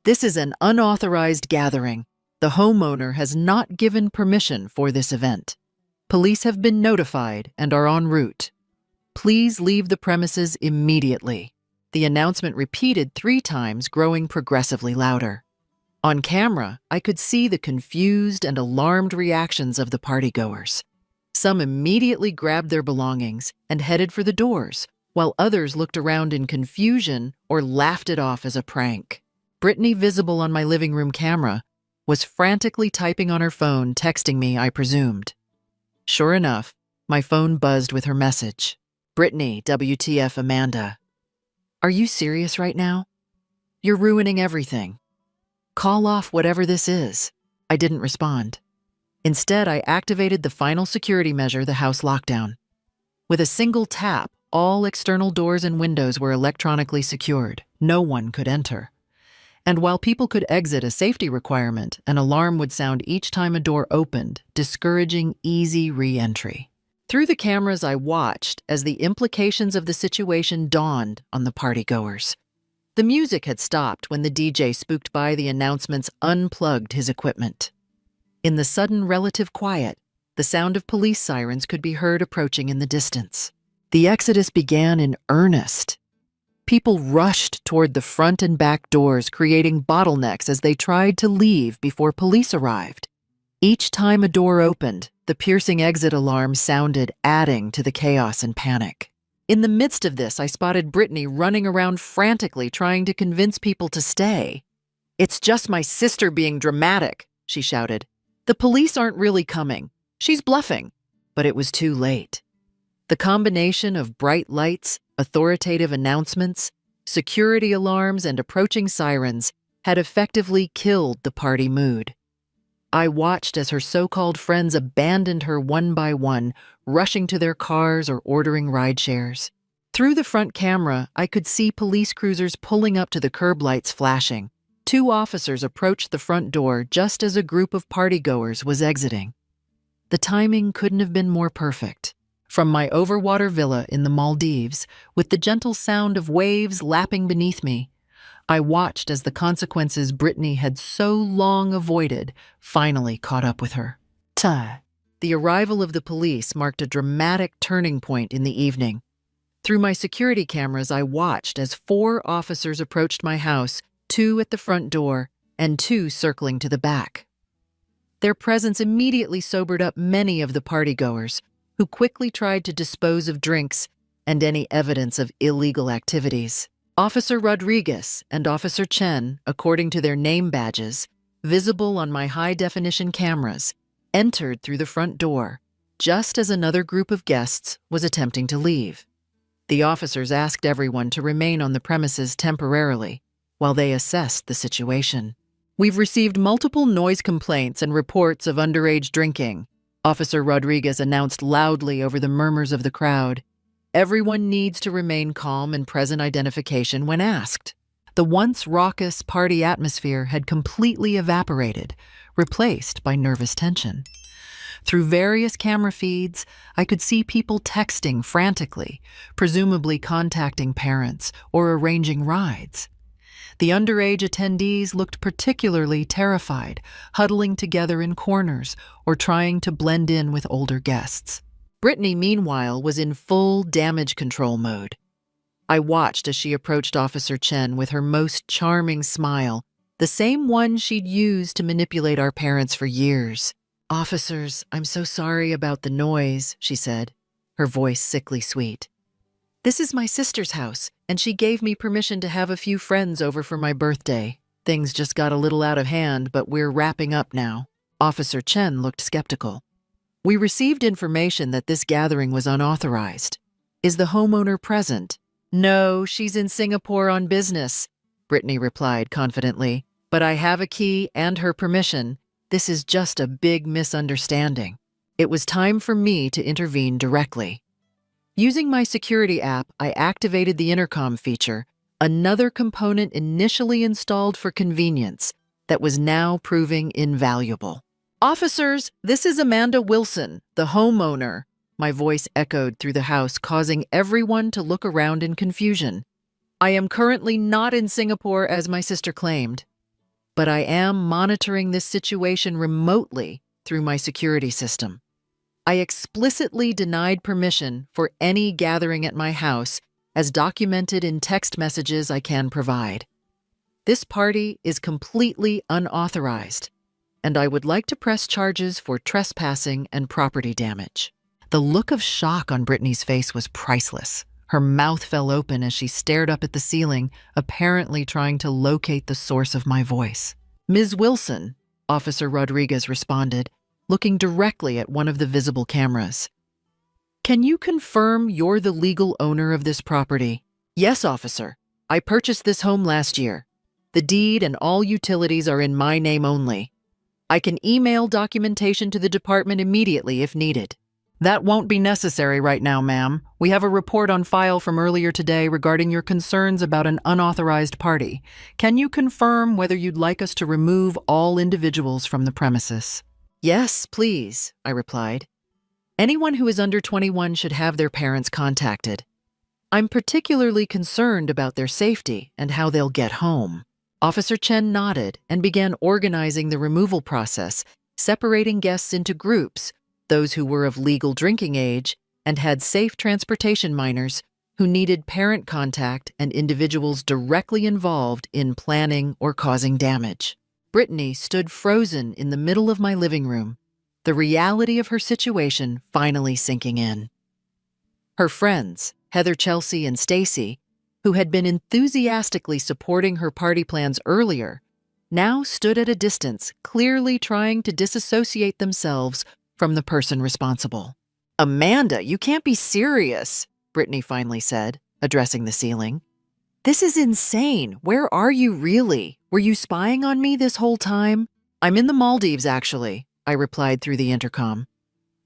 This is an unauthorized gathering. The homeowner has not given permission for this event. Police have been notified and are en route. Please leave the premises immediately. The announcement repeated 3 times, growing progressively louder. On camera, I could see the confused and alarmed reactions of the partygoers. Some immediately grabbed their belongings and headed for the doors, while others looked around in confusion or laughed it off as a prank. Brittany, visible on my living room camera, was frantically typing on her phone, texting me, I presumed. Sure enough, my phone buzzed with her message. Brittany, WTF Amanda. Are you serious right now? You're ruining everything. Call off whatever this is. I didn't respond. Instead, I activated the final security measure, the house lockdown. With a single tap, all external doors and windows were electronically secured. No one could enter. And while people could exit, a safety requirement, an alarm would sound each time a door opened, discouraging easy re-entry. Through the cameras, I watched as the implications of the situation dawned on the partygoers. The music had stopped when the DJ spooked by the announcements unplugged his equipment. In the sudden relative quiet, the sound of police sirens could be heard approaching in the distance. The exodus began in earnest. People rushed toward the front and back doors, creating bottlenecks as they tried to leave before police arrived. Each time a door opened, the piercing exit alarm sounded, adding to the chaos and panic. In the midst of this, I spotted Brittany running around frantically, trying to convince people to stay. "It's just my sister being dramatic," she shouted. "The police aren't really coming. She's bluffing." But it was too late. The combination of bright lights, authoritative announcements, security alarms, and approaching sirens had effectively killed the party mood. I watched as her so-called friends abandoned her one by one, rushing to their cars or ordering ride-shares. Through the front camera, I could see police cruisers pulling up to the curb lights flashing. 2 officers approached the front door just as a group of partygoers was exiting. The timing couldn't have been more perfect. From my overwater villa in the Maldives, with the gentle sound of waves lapping beneath me, I watched as the consequences Brittany had so long avoided finally caught up with her. The arrival of the police marked a dramatic turning point in the evening. Through my security cameras, I watched as 4 officers approached my house, 2 at the front door and 2 circling to the back. Their presence immediately sobered up many of the partygoers, who quickly tried to dispose of drinks and any evidence of illegal activities. Officer Rodriguez and Officer Chen, according to their name badges, visible on my high-definition cameras, entered through the front door, just as another group of guests was attempting to leave. The officers asked everyone to remain on the premises temporarily while they assessed the situation. "We've received multiple noise complaints and reports of underage drinking," Officer Rodriguez announced loudly over the murmurs of the crowd. "Everyone needs to remain calm and present identification when asked." The once raucous party atmosphere had completely evaporated, replaced by nervous tension. Through various camera feeds, I could see people texting frantically, presumably contacting parents or arranging rides. The underage attendees looked particularly terrified, huddling together in corners or trying to blend in with older guests. Brittany, meanwhile, was in full damage control mode. I watched as she approached Officer Chen with her most charming smile, the same one she'd used to manipulate our parents for years. "Officers, I'm so sorry about the noise," she said, her voice sickly sweet. "This is my sister's house, and she gave me permission to have a few friends over for my birthday. Things just got a little out of hand, but we're wrapping up now." Officer Chen looked skeptical. "We received information that this gathering was unauthorized. Is the homeowner present?" "No, she's in Singapore on business," Brittany replied confidently. "But I have a key and her permission. This is just a big misunderstanding." It was time for me to intervene directly. Using my security app, I activated the intercom feature, another component initially installed for convenience that was now proving invaluable. "Officers, this is Amanda Wilson, the homeowner." My voice echoed through the house, causing everyone to look around in confusion. "I am currently not in Singapore as my sister claimed, but I am monitoring this situation remotely through my security system. I explicitly denied permission for any gathering at my house, as documented in text messages I can provide. This party is completely unauthorized, and I would like to press charges for trespassing and property damage." The look of shock on Brittany's face was priceless. Her mouth fell open as she stared up at the ceiling, apparently trying to locate the source of my voice. "Ms. Wilson," Officer Rodriguez responded, looking directly at one of the visible cameras. "Can you confirm you're the legal owner of this property?" "Yes, officer. I purchased this home last year. The deed and all utilities are in my name only. I can email documentation to the department immediately if needed." "That won't be necessary right now, ma'am. We have a report on file from earlier today regarding your concerns about an unauthorized party. Can you confirm whether you'd like us to remove all individuals from the premises?" "Yes, please," I replied. "Anyone who is under 21 should have their parents contacted. I'm particularly concerned about their safety and how they'll get home." Officer Chen nodded and began organizing the removal process, separating guests into groups, those who were of legal drinking age and had safe transportation minors who needed parent contact, and individuals directly involved in planning or causing damage. Brittany stood frozen in the middle of my living room, the reality of her situation finally sinking in. Her friends, Heather, Chelsea, and Stacy, who had been enthusiastically supporting her party plans earlier, now stood at a distance, clearly trying to disassociate themselves from the person responsible. "Amanda, you can't be serious," Brittany finally said, addressing the ceiling. "This is insane. Where are you really? Were you spying on me this whole time?" "I'm in the Maldives, actually," I replied through the intercom.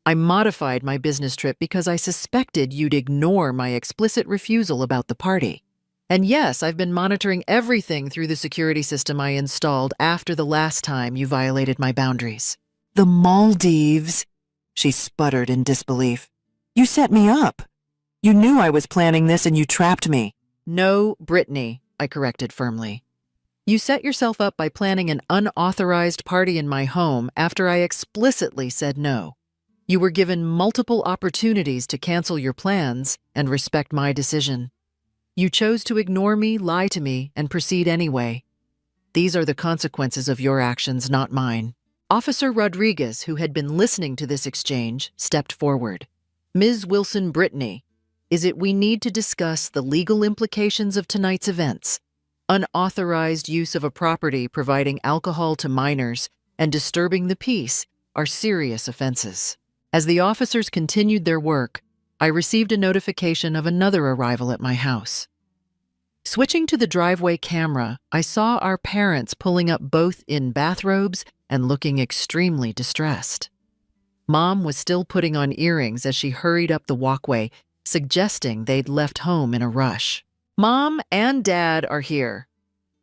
"I modified my business trip because I suspected you'd ignore my explicit refusal about the party. And yes, I've been monitoring everything through the security system I installed after the last time you violated my boundaries." "The Maldives," she sputtered in disbelief. "You set me up. You knew I was planning this and you trapped me." "No, Brittany," I corrected firmly. "You set yourself up by planning an unauthorized party in my home after I explicitly said no. You were given multiple opportunities to cancel your plans and respect my decision. You chose to ignore me, lie to me, and proceed anyway. These are the consequences of your actions, not mine." Officer Rodriguez, who had been listening to this exchange, stepped forward. "Ms. Wilson Brittany, is it we need to discuss the legal implications of tonight's events? Unauthorized use of a property providing alcohol to minors and disturbing the peace are serious offenses." As the officers continued their work, I received a notification of another arrival at my house. Switching to the driveway camera, I saw our parents pulling up both in bathrobes and looking extremely distressed. Mom was still putting on earrings as she hurried up the walkway, suggesting they'd left home in a rush. "Mom and Dad are here,"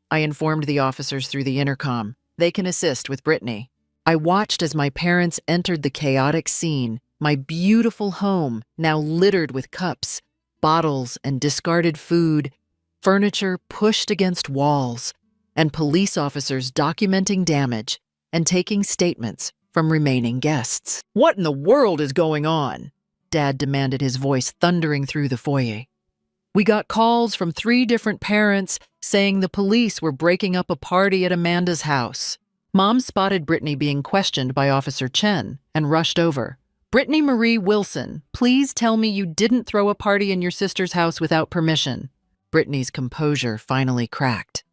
I informed the officers through the intercom. "They can assist with Brittany." I watched as my parents entered the chaotic scene, my beautiful home now littered with cups, bottles, and discarded food, furniture pushed against walls, and police officers documenting damage and taking statements from remaining guests. "What in the world is going on?" Dad demanded, his voice thundering through the foyer. "We got calls from 3 different parents saying the police were breaking up a party at Amanda's house." Mom spotted Brittany being questioned by Officer Chen and rushed over. "Brittany Marie Wilson, please tell me you didn't throw a party in your sister's house without permission." Brittany's composure finally cracked.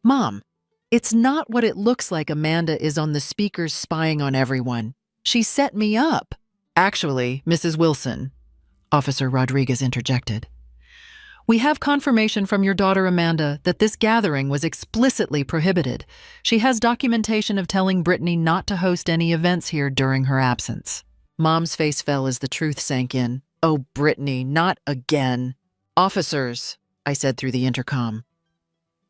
"Mom, it's not what it looks like. Amanda is on the speakers spying on everyone. She set me up." "Actually, Mrs. Wilson," Officer Rodriguez interjected, "we have confirmation from your daughter Amanda that this gathering was explicitly prohibited. She has documentation of telling Brittany not to host any events here during her absence." Mom's face fell as the truth sank in. "Oh, Brittany, not again." "Officers," I said through the intercom,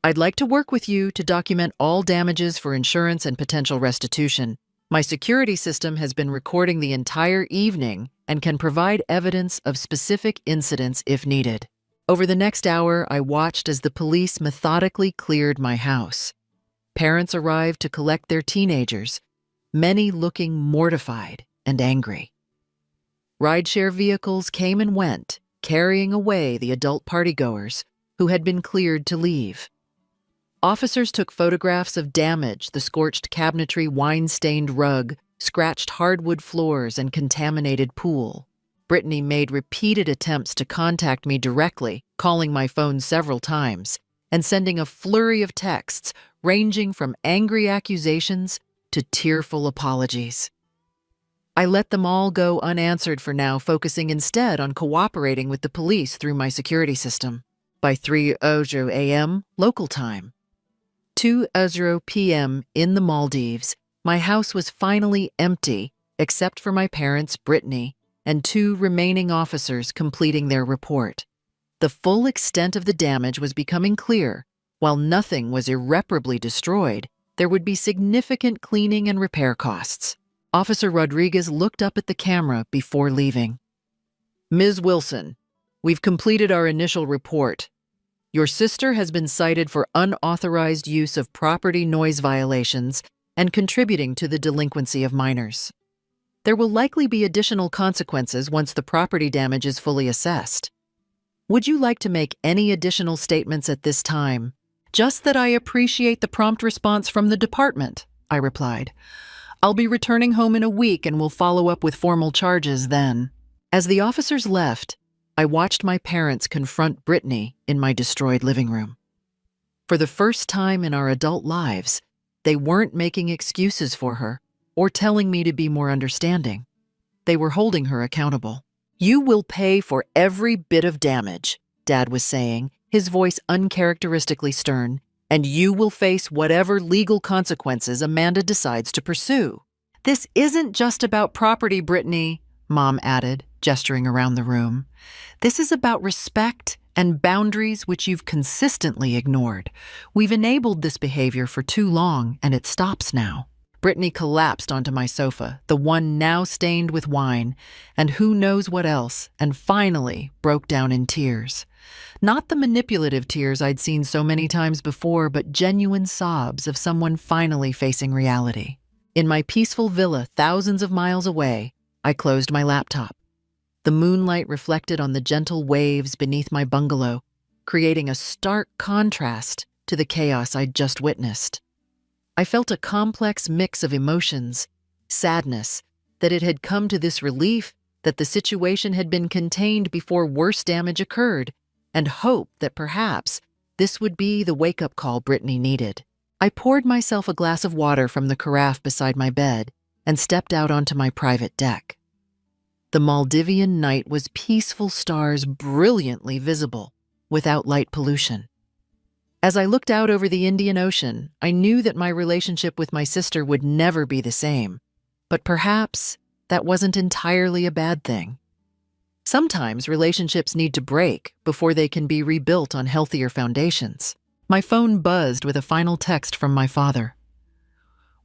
"I'd like to work with you to document all damages for insurance and potential restitution. My security system has been recording the entire evening and can provide evidence of specific incidents if needed." Over the next hour, I watched as the police methodically cleared my house. Parents arrived to collect their teenagers, many looking mortified and angry. Rideshare vehicles came and went, carrying away the adult partygoers who had been cleared to leave. Officers took photographs of damage: the scorched cabinetry, wine-stained rug, scratched hardwood floors, and contaminated pool. Brittany made repeated attempts to contact me directly, calling my phone several times, and sending a flurry of texts ranging from angry accusations to tearful apologies. I let them all go unanswered for now, focusing instead on cooperating with the police through my security system. By 3:00 a.m. local time, 2:00 p.m. in the Maldives, my house was finally empty, except for my parents, Brittany, and 2 remaining officers completing their report. The full extent of the damage was becoming clear. While nothing was irreparably destroyed, there would be significant cleaning and repair costs. Officer Rodriguez looked up at the camera before leaving. "Ms. Wilson, we've completed our initial report. Your sister has been cited for unauthorized use of property noise violations and contributing to the delinquency of minors. There will likely be additional consequences once the property damage is fully assessed. Would you like to make any additional statements at this time?" "Just that I appreciate the prompt response from the department," I replied. "I'll be returning home in a week and will follow up with formal charges then." As the officers left, I watched my parents confront Brittany in my destroyed living room. For the first time in our adult lives, they weren't making excuses for her or telling me to be more understanding. They were holding her accountable. "You will pay for every bit of damage," Dad was saying, his voice uncharacteristically stern, "and you will face whatever legal consequences Amanda decides to pursue." "This isn't just about property, Brittany," Mom added, gesturing around the room. "This is about respect and boundaries which you've consistently ignored. We've enabled this behavior for too long, and it stops now." Brittany collapsed onto my sofa, the one now stained with wine, and who knows what else, and finally broke down in tears. Not the manipulative tears I'd seen so many times before, but genuine sobs of someone finally facing reality. In my peaceful villa thousands of miles away, I closed my laptop. The moonlight reflected on the gentle waves beneath my bungalow, creating a stark contrast to the chaos I'd just witnessed. I felt a complex mix of emotions: sadness that it had come to this relief, that the situation had been contained before worse damage occurred, and hope that perhaps this would be the wake-up call Brittany needed. I poured myself a glass of water from the carafe beside my bed and stepped out onto my private deck. The Maldivian night was peaceful, stars brilliantly visible, without light pollution. As I looked out over the Indian Ocean, I knew that my relationship with my sister would never be the same, but perhaps that wasn't entirely a bad thing. Sometimes relationships need to break before they can be rebuilt on healthier foundations. My phone buzzed with a final text from my father.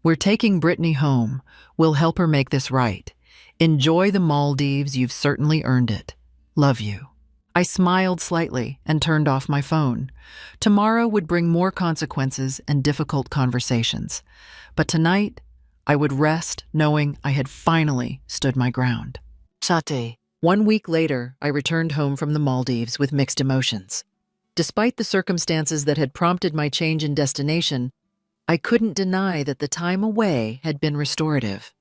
We're taking Brittany home. We'll help her make this right. Enjoy the Maldives, you've certainly earned it. Love you. I smiled slightly and turned off my phone. Tomorrow would bring more consequences and difficult conversations. But tonight, I would rest knowing I had finally stood my ground. Chate. 1 week later, I returned home from the Maldives with mixed emotions. Despite the circumstances that had prompted my change in destination, I couldn't deny that the time away had been restorative.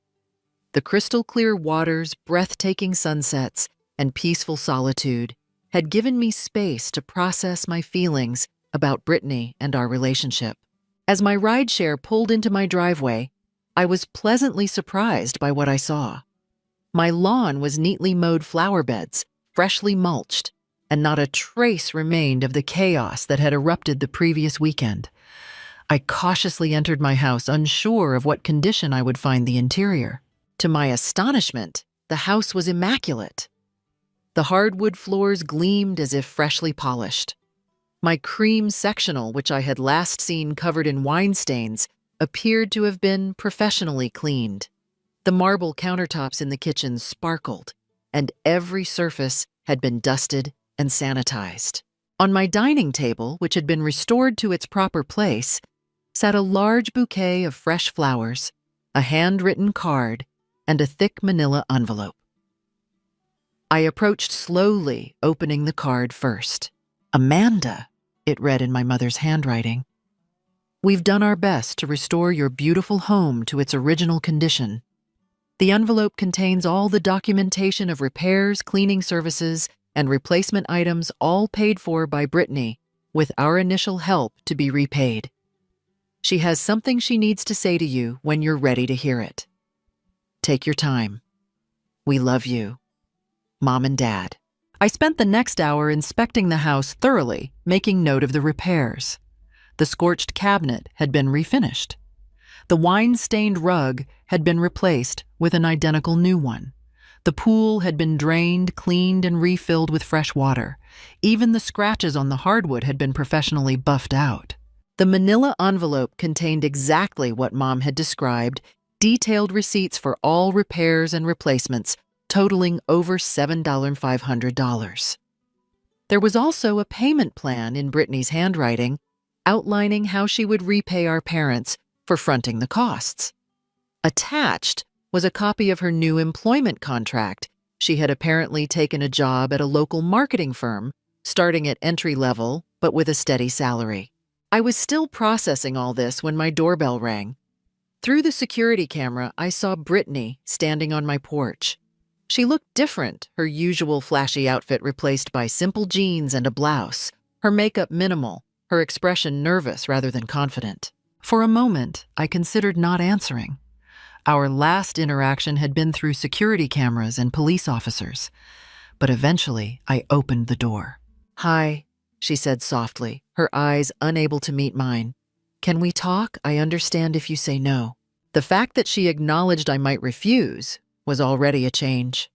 The crystal-clear waters, breathtaking sunsets, and peaceful solitude had given me space to process my feelings about Brittany and our relationship. As my rideshare pulled into my driveway, I was pleasantly surprised by what I saw. My lawn was neatly mowed flower beds, freshly mulched, and not a trace remained of the chaos that had erupted the previous weekend. I cautiously entered my house, unsure of what condition I would find the interior. To my astonishment, the house was immaculate. The hardwood floors gleamed as if freshly polished. My cream sectional, which I had last seen covered in wine stains, appeared to have been professionally cleaned. The marble countertops in the kitchen sparkled, and every surface had been dusted and sanitized. On my dining table, which had been restored to its proper place, sat a large bouquet of fresh flowers, a handwritten card, and a thick manila envelope. I approached slowly, opening the card first. "Amanda," it read in my mother's handwriting. "We've done our best to restore your beautiful home to its original condition. The envelope contains all the documentation of repairs, cleaning services, and replacement items, all paid for by Brittany, with our initial help to be repaid. She has something she needs to say to you when you're ready to hear it. Take your time. We love you. Mom and Dad." I spent the next hour inspecting the house thoroughly, making note of the repairs. The scorched cabinet had been refinished. The wine-stained rug had been replaced with an identical new one. The pool had been drained, cleaned, and refilled with fresh water. Even the scratches on the hardwood had been professionally buffed out. The manila envelope contained exactly what Mom had described, detailed receipts for all repairs and replacements, totaling over $7,500. There was also a payment plan in Brittany's handwriting, outlining how she would repay our parents for fronting the costs. Attached was a copy of her new employment contract. She had apparently taken a job at a local marketing firm, starting at entry level, but with a steady salary. I was still processing all this when my doorbell rang. Through the security camera, I saw Brittany standing on my porch. She looked different, her usual flashy outfit replaced by simple jeans and a blouse, her makeup minimal, her expression nervous rather than confident. For a moment, I considered not answering. Our last interaction had been through security cameras and police officers. But eventually, I opened the door. "Hi," she said softly, her eyes unable to meet mine. "Can we talk? I understand if you say no." The fact that she acknowledged I might refuse was already a change.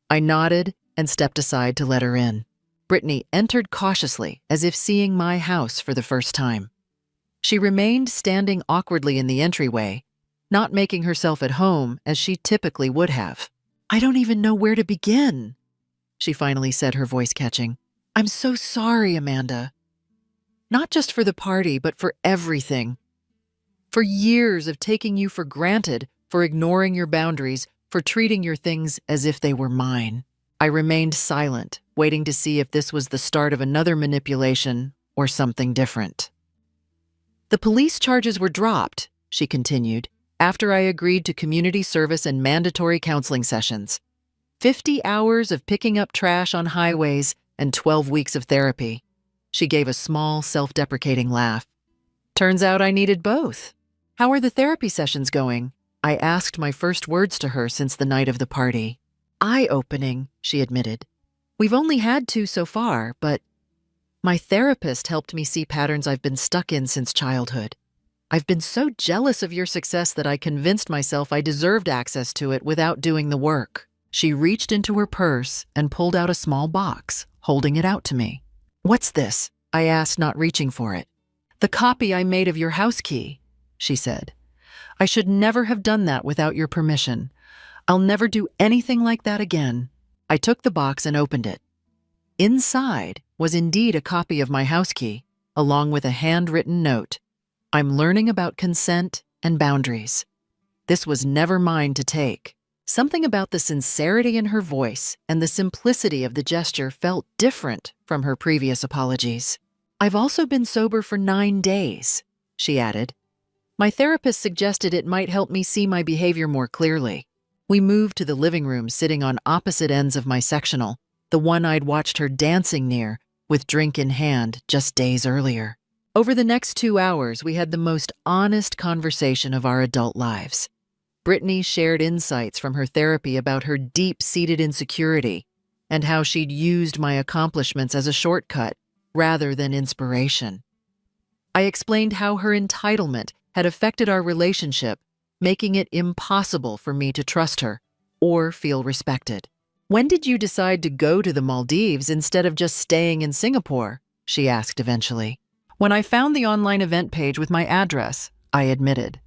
I nodded and stepped aside to let her in. Brittany entered cautiously, as if seeing my house for the first time. She remained standing awkwardly in the entryway, not making herself at home as she typically would have. "I don't even know where to begin," she finally said, her voice catching. "I'm so sorry, Amanda. Not just for the party, but for everything. For years of taking you for granted, for ignoring your boundaries, for treating your things as if they were mine." I remained silent, waiting to see if this was the start of another manipulation or something different. "The police charges were dropped," she continued, "after I agreed to community service and mandatory counseling sessions. 50 hours of picking up trash on highways and 12 weeks of therapy." She gave a small, self-deprecating laugh. "Turns out I needed both. How are the therapy sessions going?" I asked, my first words to her since the night of the party. "Eye-opening," she admitted. "We've only had 2 so far, but my therapist helped me see patterns I've been stuck in since childhood. I've been so jealous of your success that I convinced myself I deserved access to it without doing the work." She reached into her purse and pulled out a small box, holding it out to me. "What's this?" I asked, not reaching for it. "The copy I made of your house key," she said. I should never have done that without your permission. I'll never do anything like that again. I took the box and opened it. Inside was indeed a copy of my house key, along with a handwritten note. I'm learning about consent and boundaries. This was never mine to take. Something about the sincerity in her voice and the simplicity of the gesture felt different from her previous apologies. I've also been sober for 9 days, she added. My therapist suggested it might help me see my behavior more clearly. We moved to the living room, sitting on opposite ends of my sectional, the one I'd watched her dancing near, with drink in hand just days earlier. Over the next 2 hours, we had the most honest conversation of our adult lives. Brittany shared insights from her therapy about her deep-seated insecurity and how she'd used my accomplishments as a shortcut rather than inspiration. I explained how her entitlement had affected our relationship, making it impossible for me to trust her or feel respected. When did you decide to go to the Maldives instead of just staying in Singapore? She asked eventually. When I found the online event page with my address, I admitted.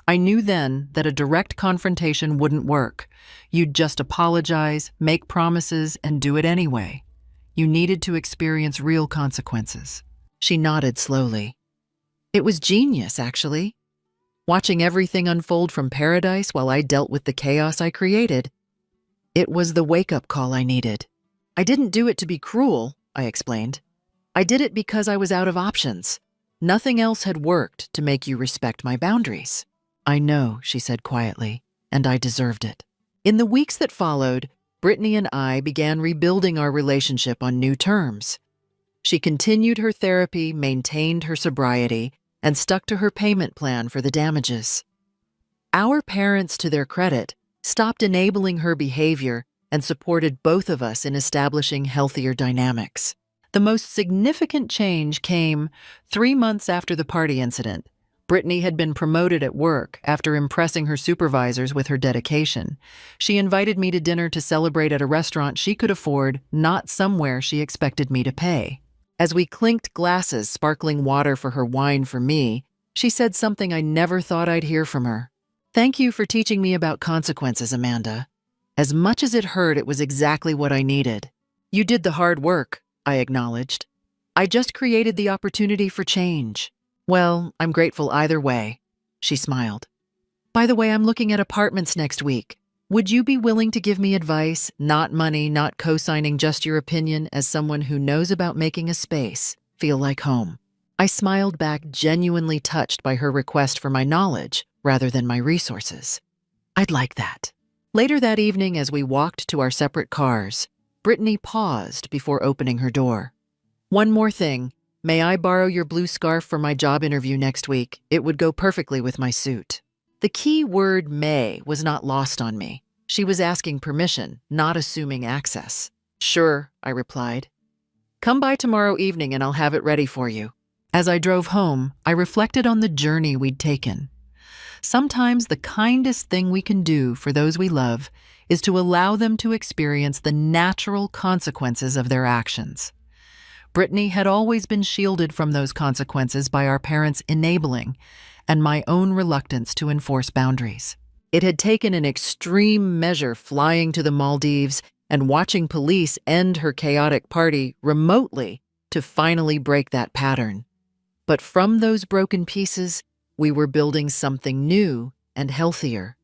I knew then that a direct confrontation wouldn't work. You'd just apologize, make promises, and do it anyway. You needed to experience real consequences. She nodded slowly. It was genius, actually. Watching everything unfold from paradise while I dealt with the chaos I created. It was the wake-up call I needed. I didn't do it to be cruel, I explained. I did it because I was out of options. Nothing else had worked to make you respect my boundaries. I know, she said quietly, and I deserved it. In the weeks that followed, Brittany and I began rebuilding our relationship on new terms. She continued her therapy, maintained her sobriety, and stuck to her payment plan for the damages. Our parents, to their credit, stopped enabling her behavior and supported both of us in establishing healthier dynamics. The most significant change came 3 months after the party incident. Brittany had been promoted at work after impressing her supervisors with her dedication. She invited me to dinner to celebrate at a restaurant she could afford, not somewhere she expected me to pay. As we clinked glasses, sparkling water for her, wine for me, she said something I never thought I'd hear from her. Thank you for teaching me about consequences, Amanda. As much as it hurt, it was exactly what I needed. You did the hard work, I acknowledged. I just created the opportunity for change. Well, I'm grateful either way, she smiled. By the way, I'm looking at apartments next week. Would you be willing to give me advice, not money, not co-signing, just your opinion as someone who knows about making a space feel like home? I smiled back, genuinely touched by her request for my knowledge rather than my resources. I'd like that. Later that evening, as we walked to our separate cars, Brittany paused before opening her door. One more thing. May I borrow your blue scarf for my job interview next week? It would go perfectly with my suit. The key word may was not lost on me. She was asking permission, not assuming access. Sure, I replied. Come by tomorrow evening and I'll have it ready for you. As I drove home, I reflected on the journey we'd taken. Sometimes the kindest thing we can do for those we love is to allow them to experience the natural consequences of their actions. Brittany had always been shielded from those consequences by our parents' enabling and my own reluctance to enforce boundaries. It had taken an extreme measure flying to the Maldives and watching police end her chaotic party remotely to finally break that pattern. But from those broken pieces, we were building something new and healthier,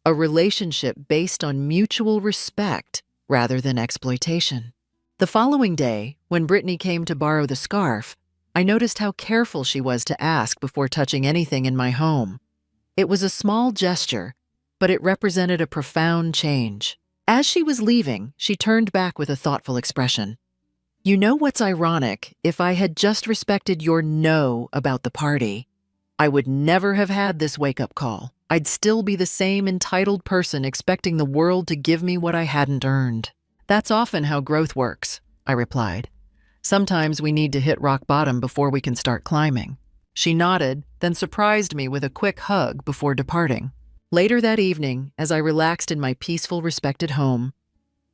a relationship based on mutual respect rather than exploitation. The following day, when Brittany came to borrow the scarf, I noticed how careful she was to ask before touching anything in my home. It was a small gesture, but it represented a profound change. As she was leaving, she turned back with a thoughtful expression. You know what's ironic? If I had just respected your no about the party, I would never have had this wake-up call. I'd still be the same entitled person expecting the world to give me what I hadn't earned. That's often how growth works, I replied. Sometimes we need to hit rock bottom before we can start climbing. She nodded, then surprised me with a quick hug before departing. Later that evening, as I relaxed in my peaceful, respected home,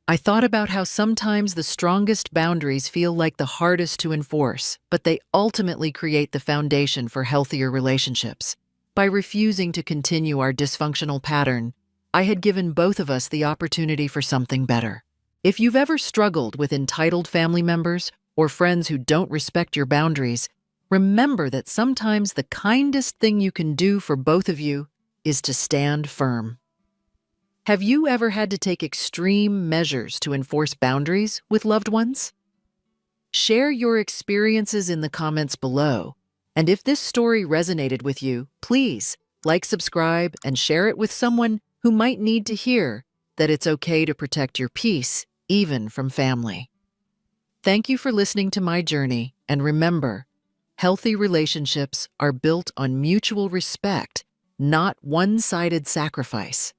I thought about how sometimes the strongest boundaries feel like the hardest to enforce, but they ultimately create the foundation for healthier relationships. By refusing to continue our dysfunctional pattern, I had given both of us the opportunity for something better. If you've ever struggled with entitled family members or friends who don't respect your boundaries, remember that sometimes the kindest thing you can do for both of you is to stand firm. Have you ever had to take extreme measures to enforce boundaries with loved ones? Share your experiences in the comments below. And if this story resonated with you, please like, subscribe, and share it with someone who might need to hear that it's okay to protect your peace, even from family. Thank you for listening to my journey, and remember, healthy relationships are built on mutual respect, not one-sided sacrifice.